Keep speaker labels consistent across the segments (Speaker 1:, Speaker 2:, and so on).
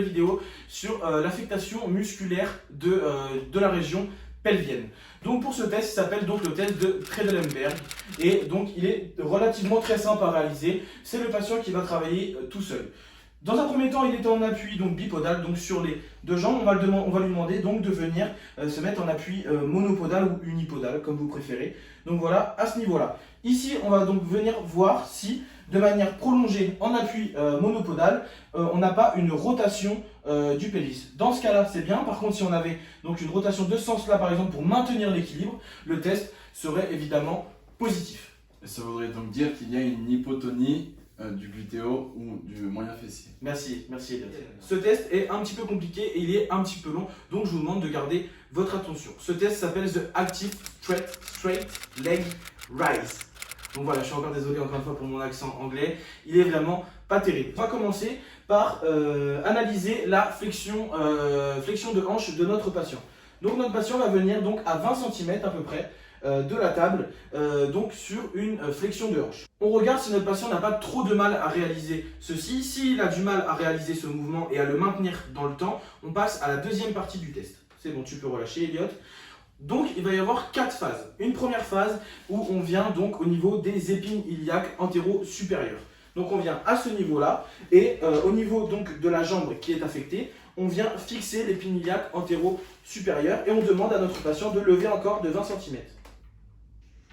Speaker 1: nouvelle vidéo sur l'affectation musculaire de la région pelvienne. Donc pour ce test, il s'appelle donc le test de Trendelenburg et donc il est relativement très simple à réaliser. C'est le patient qui va travailler tout seul. Dans un premier temps, il est en appui donc bipodal, donc sur les deux jambes. On va lui demander donc de venir se mettre en appui monopodal ou unipodal, comme vous préférez. Donc voilà, à ce niveau-là. Ici, on va donc venir voir si, de manière prolongée en appui monopodal, on n'a pas une rotation du pelvis. Dans ce cas-là, c'est bien. Par contre, si on avait donc une rotation de ce sens-là, par exemple, pour maintenir l'équilibre, le test serait évidemment positif.
Speaker 2: Et ça voudrait donc dire qu'il y a une hypotonie du glutéo ou du moyen fessier.
Speaker 1: Merci Elliot. Ce test est un petit peu compliqué et il est un petit peu long, donc je vous demande de garder votre attention. Ce test s'appelle The Active Straight Leg Raise. Donc voilà, je suis encore désolé encore une fois pour mon accent anglais, il est vraiment pas terrible. On va commencer par analyser la flexion de hanche de notre patient. Donc notre patient va venir donc à 20 cm à peu près de la table, donc sur une flexion de hanche. On regarde si notre patient n'a pas trop de mal à réaliser ceci. S'il a du mal à réaliser ce mouvement et à le maintenir dans le temps, on passe à la deuxième partie du test. C'est bon, tu peux relâcher Elliot. Donc il va y avoir 4 phases. Une première phase où on vient donc au niveau des épines iliaques antéro-supérieures. Donc on vient à ce niveau-là et au niveau donc de la jambe qui est affectée, on vient fixer l'épine iliaque antéro-supérieure et on demande à notre patient de lever encore de 20 cm.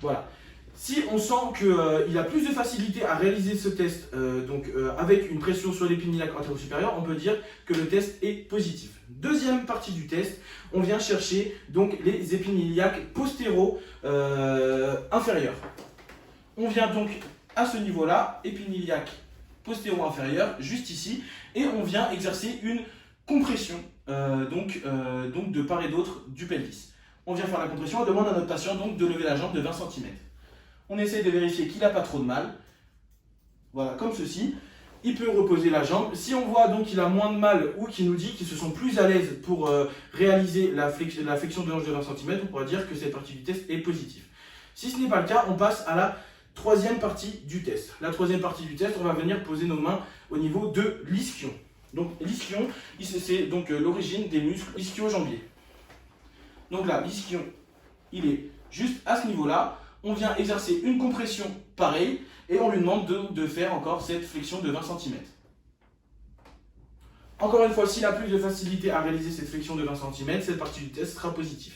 Speaker 1: Voilà. Si on sent qu'il a plus de facilité à réaliser ce test avec une pression sur l'épine iliaque antéro-supérieure, on peut dire que le test est positif. Deuxième partie du test, on vient chercher donc les épines iliaques postéro-inférieures. On vient donc à ce niveau-là, épine iliaque postéro-inférieure, juste ici, et on vient exercer une compression de part et d'autre du pelvis. On vient faire la compression, on demande à notre patient donc de lever la jambe de 20 cm. On essaie de vérifier qu'il n'a pas trop de mal. Voilà, comme ceci. Il peut reposer la jambe. Si on voit donc qu'il a moins de mal ou qu'il nous dit qu'il se sent plus à l'aise pour réaliser la flexion de hanche de 20 cm, on pourra dire que cette partie du test est positive. Si ce n'est pas le cas, on passe à la troisième partie du test. La troisième partie du test, on va venir poser nos mains au niveau de l'ischion. Donc l'ischion, c'est donc l'origine des muscles ischio-jambiers. Donc là, l'ischion, il est juste à ce niveau-là. On vient exercer une compression pareille et on lui demande de faire encore cette flexion de 20 cm. Encore une fois, s'il a plus de facilité à réaliser cette flexion de 20 cm, cette partie du test sera positive.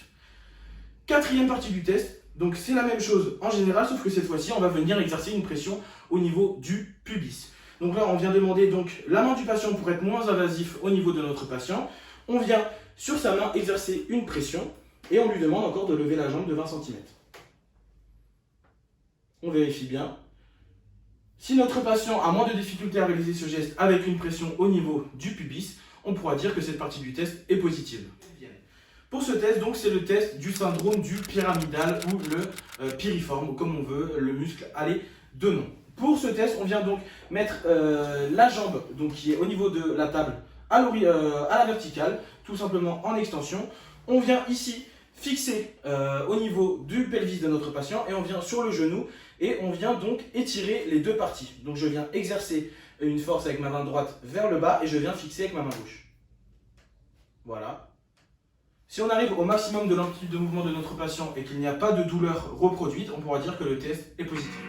Speaker 1: Quatrième partie du test, donc c'est la même chose en général, sauf que cette fois-ci, on va venir exercer une pression au niveau du pubis. Donc là, on vient demander donc la main du patient pour être moins invasif au niveau de notre patient. On vient sur sa main exercer une pression et on lui demande encore de lever la jambe de 20 cm. On vérifie bien. Si notre patient a moins de difficulté à réaliser ce geste avec une pression au niveau du pubis, on pourra dire que cette partie du test est positive. Pour ce test, donc, c'est le test du syndrome du pyramidal ou le piriforme, ou comme on veut, le muscle aller de nom. Pour ce test, on vient donc mettre la jambe donc, qui est au niveau de la table à la verticale, tout simplement en extension. On vient ici fixer au niveau du pelvis de notre patient et on vient sur le genou et on vient donc étirer les deux parties. Donc je viens exercer une force avec ma main droite vers le bas et je viens fixer avec ma main gauche. Voilà. Si on arrive au maximum de l'amplitude de mouvement de notre patient et qu'il n'y a pas de douleur reproduite, on pourra dire que le test est positif.